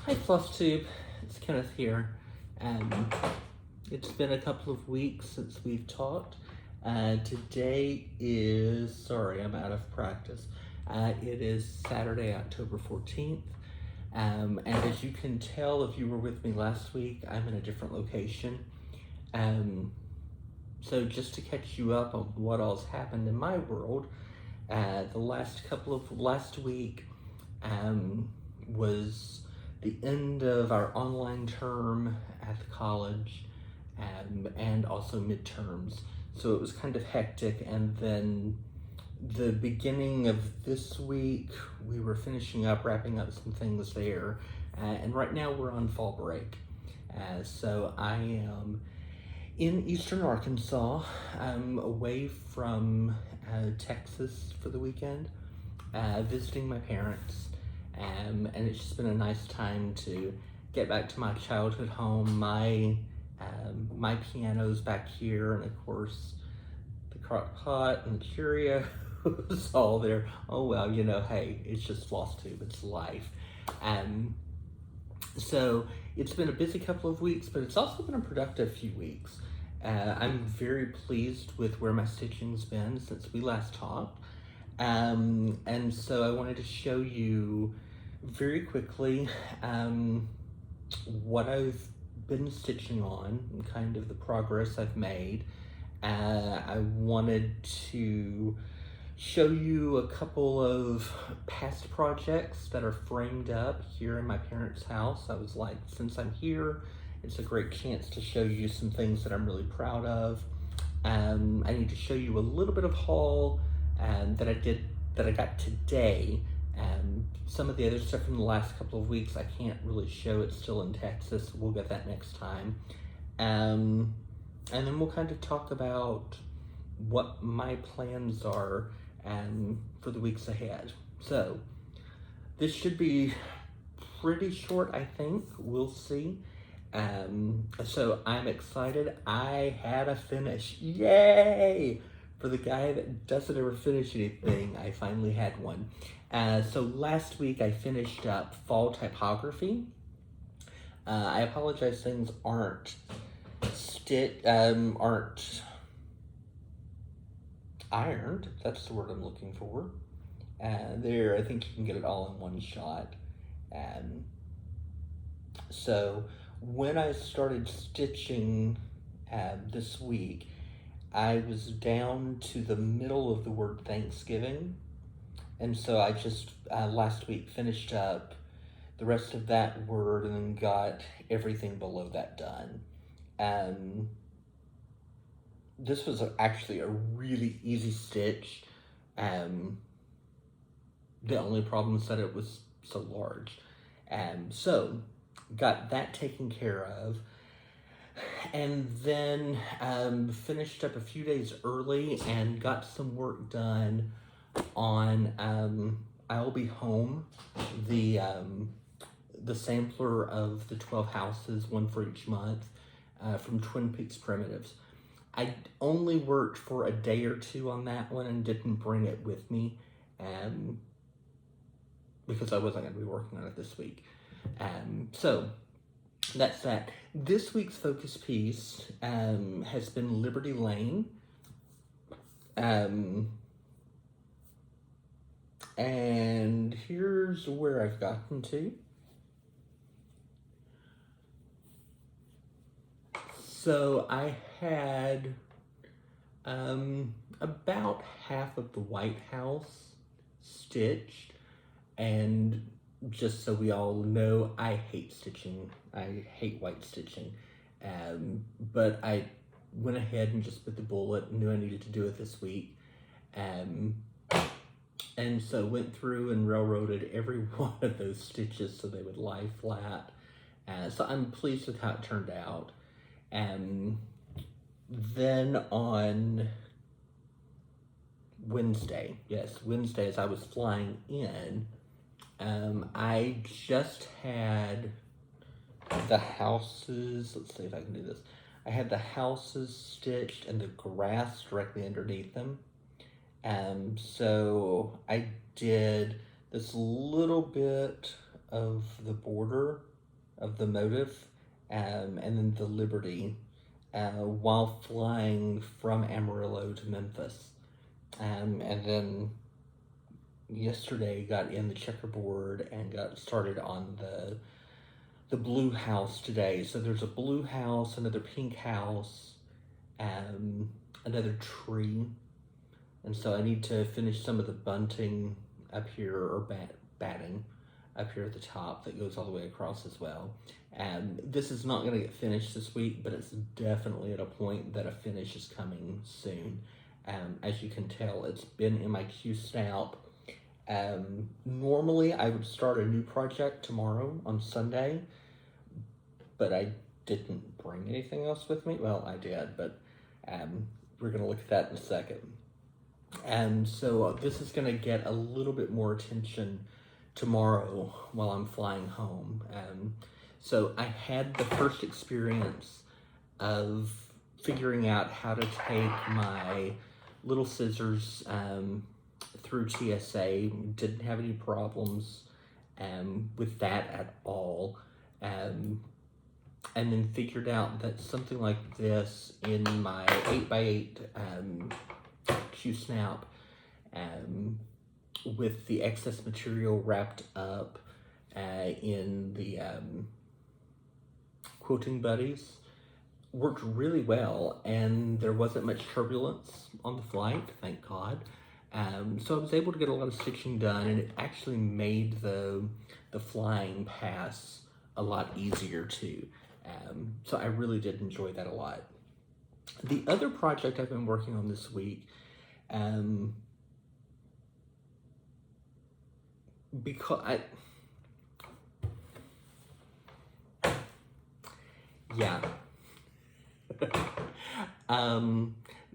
Hi Floss Tube, it's Kenneth here. It's been a couple of weeks since we've talked. Today is, sorry, I'm out of practice. It is Saturday, October 14th. And as you can tell, if you were with me last week, I'm in a different location. So just to catch you up on what all's happened in my world, the last week was the end of our online term at the college, and also midterms. So it was kind of hectic, and then the beginning of this week, we were wrapping up some things there, and right now we're on fall break. So I am in eastern Arkansas, away from Texas for the weekend, visiting my parents, and it's just been a nice time to get back to my childhood home. My piano's back here, and of course the crock pot and the Cheerios all there. Oh well, hey, it's just Floss Tube, it's life. So it's been a busy couple of weeks, but it's also been a productive few weeks. I'm very pleased with where my stitching's been since we last talked. And so I wanted to show you very quickly what I've been stitching on and kind of the progress I've made. I wanted to show you a couple of past projects that are framed up here in my parents' house. I was like, since I'm here, it's a great chance to show you some things that I'm really proud of. I need to show you a little bit of haul that I got today. Some of the other stuff from the last couple of weeks I can't really show, it's still in Texas. We'll get that next time. And then we'll kind of talk about what my plans are for the weeks ahead. So this should be pretty short, I think. We'll see. So I'm excited. I had a finish. Yay! For the guy that doesn't ever finish anything, I finally had one. So last week I finished up Fall Typography. I apologize, things aren't ironed. That's the word I'm looking for. There, I think you can get it all in one shot. So when I started stitching this week, I was down to the middle of the word Thanksgiving. And so I just last week finished up the rest of that word and then got everything below that done. This was actually a really easy stitch. The only problem is that it was so large. So got that taken care of. And then finished up a few days early and got some work done on I'll Be Home, the sampler of the 12 houses, one for each month, from Twin Peaks Primitives. I only worked for a day or two on that one and didn't bring it with me because I wasn't going to be working on it this week. So that's that. This week's focus piece has been Liberty Lane. And here's where I've gotten to. So I had about half of the White House stitched, and just so we all know, I hate stitching. I hate white stitching. But I went ahead and just bit the bullet, knew I needed to do it this week. And so went through and railroaded every one of those stitches so they would lie flat. So I'm pleased with how it turned out. Then on Wednesday, as I was flying in, I just had the houses, let's see if I can do this. I had the houses stitched and the grass directly underneath them. So I did this little bit of the border of the motif, and then the Liberty, while flying from Amarillo to Memphis. And then yesterday got in the checkerboard and got started on the blue house today. So there's a blue house, another pink house, another tree, and so I need to finish some of the bunting up here, or batting up here at the top that goes all the way across as well. And this is not going to get finished this week, but it's definitely at a point that a finish is coming soon. As you can tell, it's been in my Q snout. Normally I would start a new project tomorrow on Sunday, but I didn't bring anything else with me. Well, I did, but we're going to look at that in a second. And so this is going to get a little bit more attention tomorrow while I'm flying home. So I had the first experience of figuring out how to take my little scissors through TSA. Didn't have any problems with that at all. And then figured out that something like this in my 8x8 Q snap, with the excess material wrapped up in the quilting buddies, worked really well, and there wasn't much turbulence on the flight, thank God. So I was able to get a lot of stitching done, and it actually made the flying pass a lot easier too. So I really did enjoy that a lot. The other project I've been working on this week, because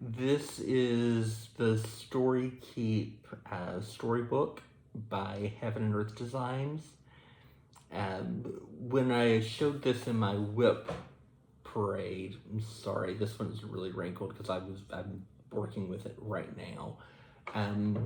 this is the Story Keep storybook by Heaven and Earth Designs. When I showed this in my whip parade, I'm sorry, this one's really wrinkled because I'm working with it right now.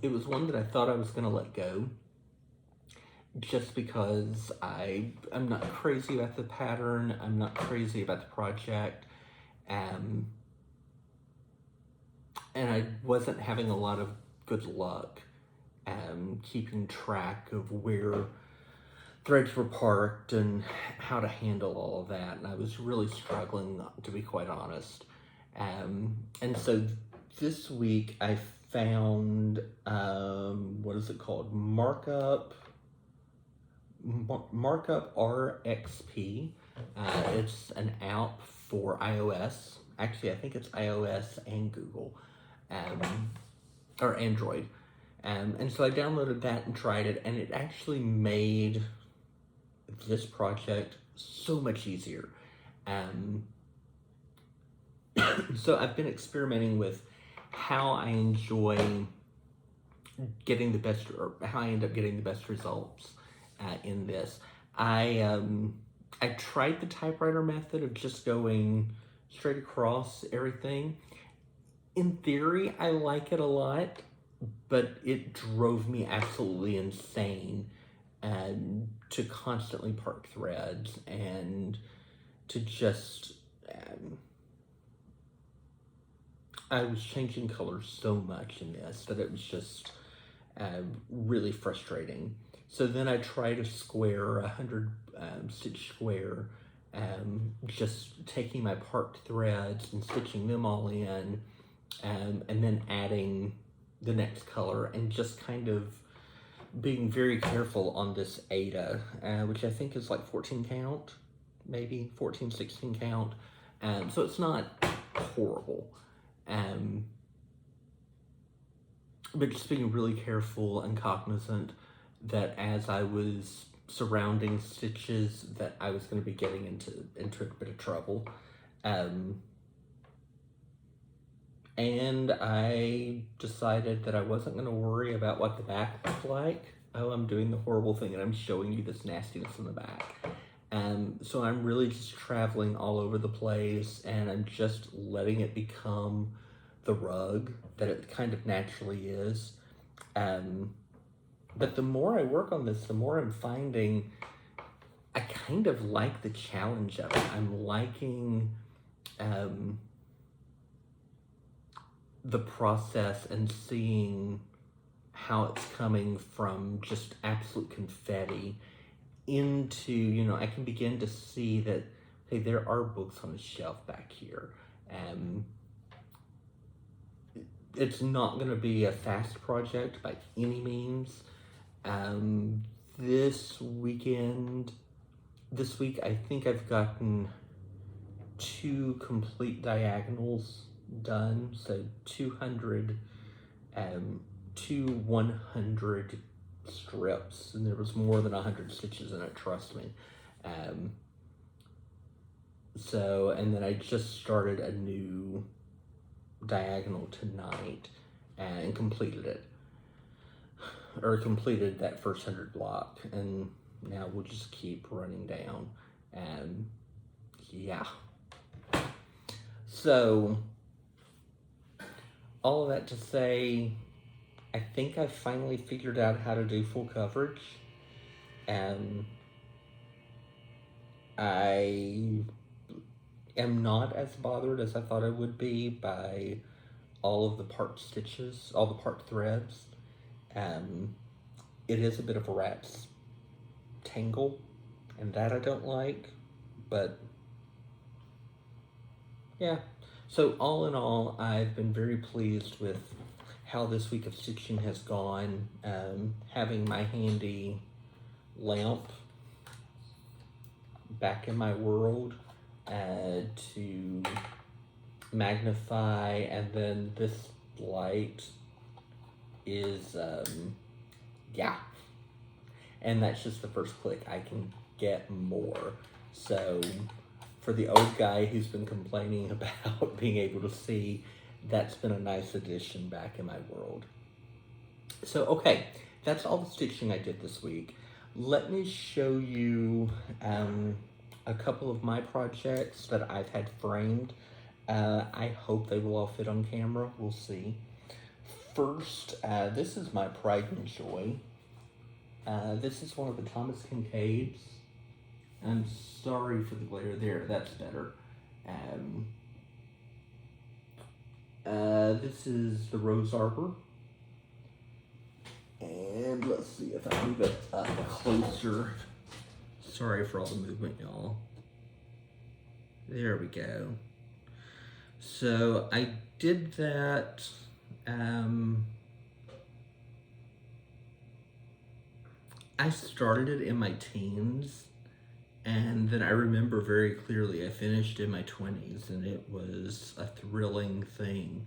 It was one that I thought I was gonna let go, just because I'm not crazy about the pattern, I'm not crazy about the project, and I wasn't having a lot of good luck keeping track of where threads were parked and how to handle all of that, and I was really struggling, to be quite honest. And so this week I found, what is it called? Markup RXP. It's an app for iOS. Actually, I think it's iOS and Google, or Android. And so I downloaded that and tried it, and it actually made this project so much easier. So I've been experimenting with how I enjoy getting the best, or how I end up getting the best results in this. I tried the typewriter method of just going straight across everything. In theory, I like it a lot, but it drove me absolutely insane to constantly park threads and to just, I was changing colors so much in this that it was just really frustrating. So then I tried a square, 100 stitch square, just taking my parked threads and stitching them all in, and then adding the next color, and just kind of being very careful on this Ada, which I think is like 14 count, maybe 14, 16 count. So it's not horrible. But just being really careful and cognizant that as I was surrounding stitches that I was going to be getting into a bit of trouble. And I decided that I wasn't going to worry about what the back looked like. Oh, I'm doing the horrible thing and I'm showing you this nastiness in the back. So I'm really just traveling all over the place, and I'm just letting it become the rug that it kind of naturally is. But the more I work on this, the more I'm finding I kind of like the challenge of it. I'm liking the process and seeing how it's coming from just absolute confetti into, you know, I can begin to see that, hey, there are books on the shelf back here. It's not going to be a fast project by any means. This week, I think I've gotten 2 complete diagonals done, so 200, 100 strips, and there was more than 100 stitches in it, trust me. And then I just started a new diagonal tonight and completed it, or completed that first 100 block, and now we'll just keep running down. Yeah. So, all of that to say, I think I've finally figured out how to do full coverage. I am not as bothered as I thought I would be by all of the part stitches, all the part threads. It is a bit of a rat's tangle, and that I don't like, but yeah. So all in all, I've been very pleased with how this week of stitching has gone. Having my handy lamp back in my world to magnify, and then this light is, yeah. And that's just the first click. I can get more. So for the old guy who's been complaining about being able to see, that's been a nice addition back in my world. So, okay, that's all the stitching I did this week. Let me show you a couple of my projects that I've had framed. I hope they will all fit on camera. We'll see. First, this is my pride and joy. This is one of the Thomas Kincaids. I'm sorry for the glare there. That's better. This is the Rose Arbor. And let's see if I move it up closer. Sorry for all the movement, y'all. There we go. So I did that. I started it in my teens, and then I remember very clearly I finished in my 20s, and it was a thrilling thing.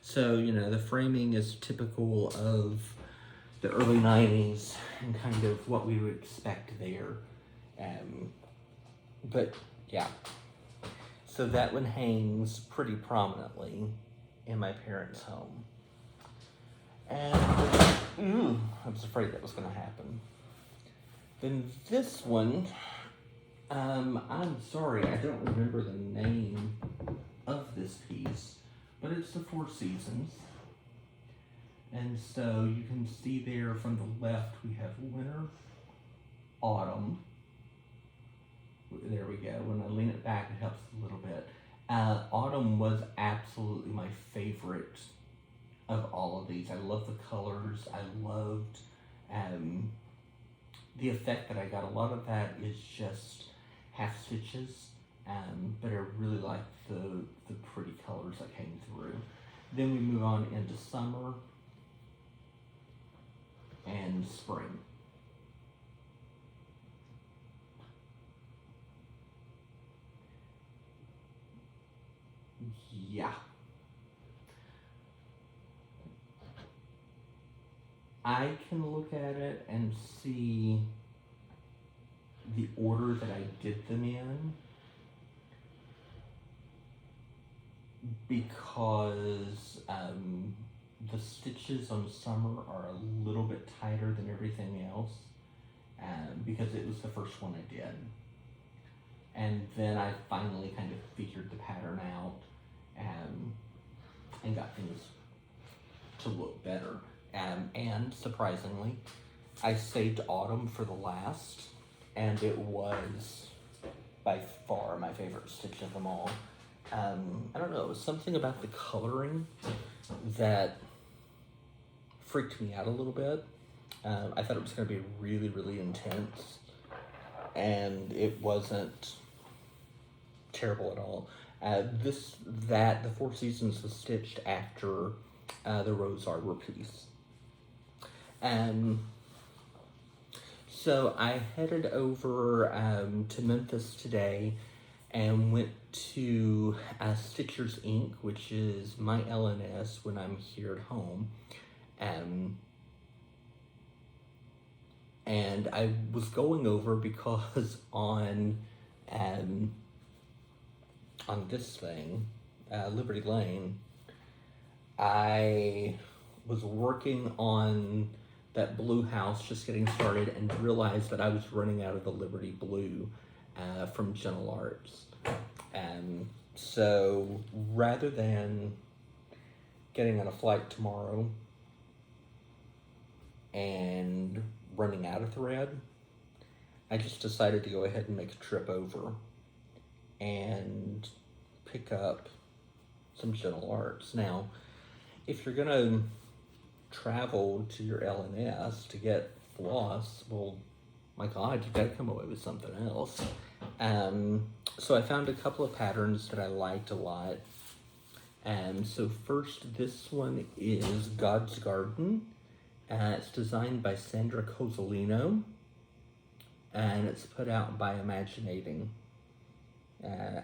So, you know, the framing is typical of the early 90s and kind of what we would expect there. But yeah, so that one hangs pretty prominently in my parents' home. And I was afraid that was going to happen. Then this one, I'm sorry, I don't remember the name of this piece, but it's the Four Seasons. And so you can see there from the left, we have winter, autumn. There we go. When I lean it back, it helps a little bit. Autumn was absolutely my favorite of all of these. I love the colors. I loved the effect that I got. A lot of that is just half stitches, but I really like the pretty colors that came through. Then we move on into summer and spring. Yeah. I can look at it and see the order that I did them in, because the stitches on summer are a little bit tighter than everything else, because it was the first one I did. And then I finally kind of figured the pattern out and got things to look better. And surprisingly, I saved autumn for the last. and it was by far my favorite stitch of them all. I don't know, it was something about the coloring that freaked me out a little bit. I thought it was going to be really, really intense, and it wasn't terrible at all. The Four Seasons was stitched after the Rose Arbor piece. So I headed over to Memphis today and went to Stitchers Inc., which is my LNS when I'm here at home. And I was going over because on this thing, Liberty Lane, I was working on that blue house, just getting started, and realized that I was running out of the Liberty Blue from Gentle Arts. So rather than getting on a flight tomorrow and running out of thread, I just decided to go ahead and make a trip over and pick up some Gentle Arts. Now, if you're gonna travel to your LNS to get Floss, well, my God, you gotta come away with something else. So I found a couple of patterns that I liked a lot. So first, this one is God's Garden. It's designed by Sandra Cozzolino, and it's put out by Imaginating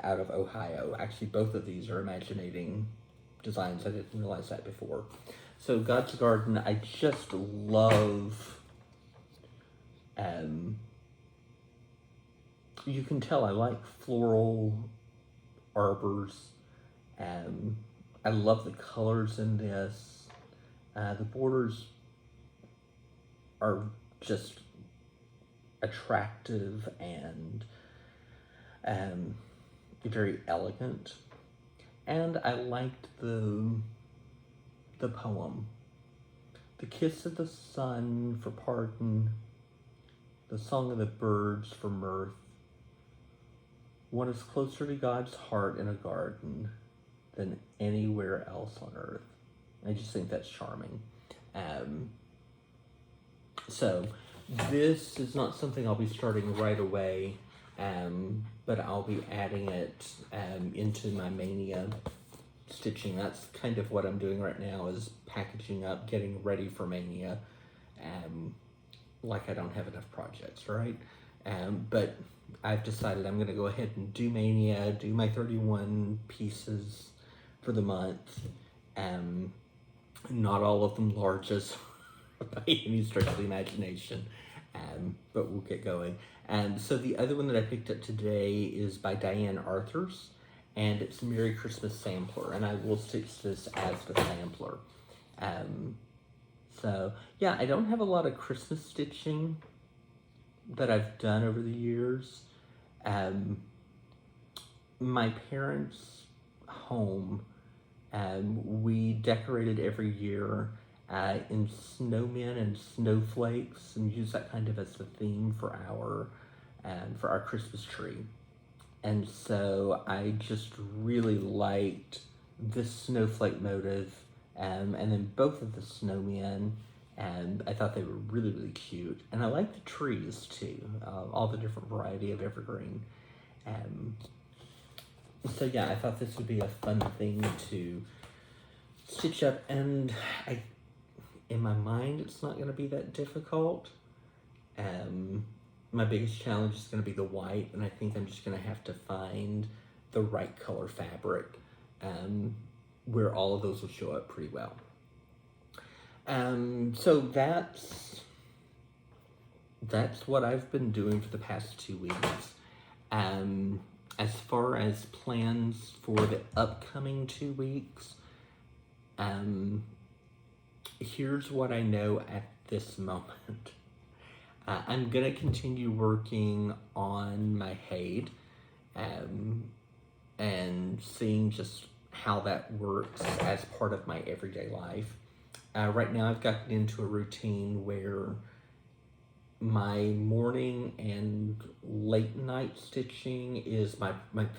out of Ohio. Actually, both of these are Imaginating designs. I didn't realize that before. So God's Garden, I just love, you can tell I like floral arbors. I love the colors in this. The borders are just attractive and very elegant. And I liked the poem. The kiss of the sun for pardon, the song of the birds for mirth. One is closer to God's heart in a garden than anywhere else on earth. I just think that's charming. So this is not something I'll be starting right away, but I'll be adding it into my Mania stitching. That's kind of what I'm doing right now, is packaging up, getting ready for Mania, like I don't have enough projects, right? But I've decided I'm gonna go ahead and do Mania, do my 31 pieces for the month. Not all of them largest by any stretch of the imagination, but we'll get going. So the other one that I picked up today is by Diane Arthurs, and it's Merry Christmas Sampler, and I will stitch this as the sampler. So yeah, I don't have a lot of Christmas stitching that I've done over the years. My parents' home, we decorated every year in snowmen and snowflakes, and use that kind of as the theme for our Christmas tree. And so I just really liked this snowflake motive, and then both of the snowmen, and I thought they were really, really cute. And I like the trees too, all the different variety of evergreen. So yeah, I thought this would be a fun thing to stitch up, and in my mind, it's not gonna be that difficult. My biggest challenge is gonna be the white, and I think I'm just gonna have to find the right color fabric, where all of those will show up pretty well. So that's what I've been doing for the past 2 weeks. As far as plans for the upcoming 2 weeks, here's what I know at this moment. I'm gonna continue working on my Haid, and seeing just how that works as part of my everyday life. Right now I've gotten into a routine where my morning and late night stitching is my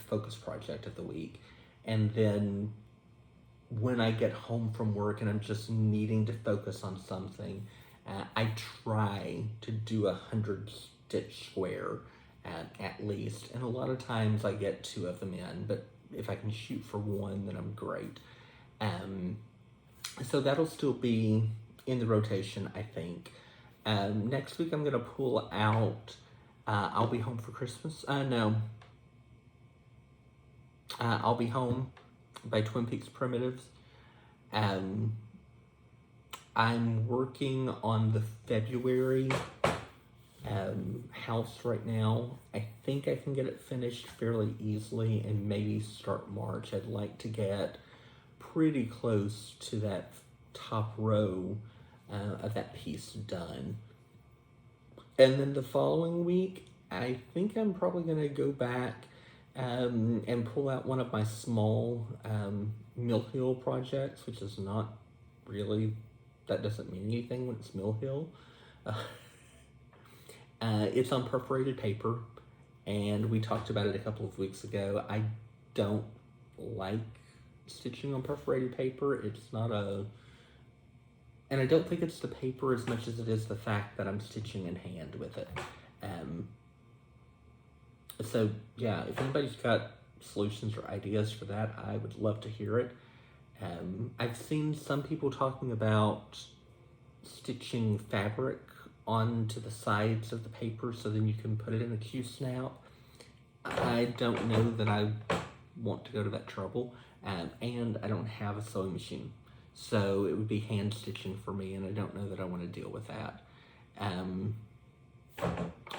focus project of the week. And then when I get home from work and I'm just needing to focus on something, I try to do 100 stitch square at least. And a lot of times I get 2 of them in, but if I can shoot for 1, then I'm great. So that'll still be in the rotation, I think. Next week I'm gonna pull out, I'll Be Home for Christmas. No. I'll Be Home by Twin Peaks Primitives. I'm working on the February house right now. I think I can get it finished fairly easily and maybe start March. I'd like to get pretty close to that top row of that piece done. And then the following week, I think I'm probably gonna go back and pull out one of my small Mill Hill projects, which is not really, that doesn't mean anything when it's Mill Hill. It's on perforated paper, and we talked about it a couple of weeks ago. I don't like stitching on perforated paper. It's not and I don't think it's the paper as much as it is the fact that I'm stitching in hand with it. So yeah, if anybody's got solutions or ideas for that, I would love to hear it. I've seen some people talking about stitching fabric onto the sides of the paper so then you can put it in a Q-snap. I don't know that I want to go to that trouble, and I don't have a sewing machine. So it would be hand stitching for me, and I don't know that I want to deal with that.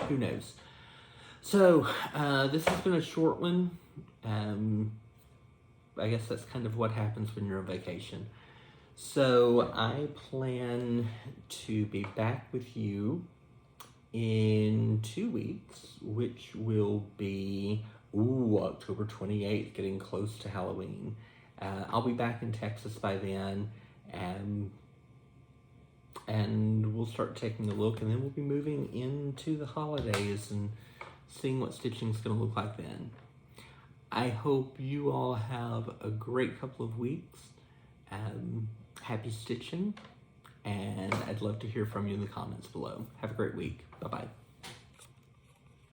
Who knows? So this has been a short one. I guess that's kind of what happens when you're on vacation. So I plan to be back with you in 2 weeks, which will be October 28th, getting close to Halloween. I'll be back in Texas by then, and we'll start taking a look, and then we'll be moving into the holidays and seeing what stitching is going to look like then. I hope you all have a great couple of weeks. Happy stitching, and I'd love to hear from you in the comments below. Have a great week. Bye-bye.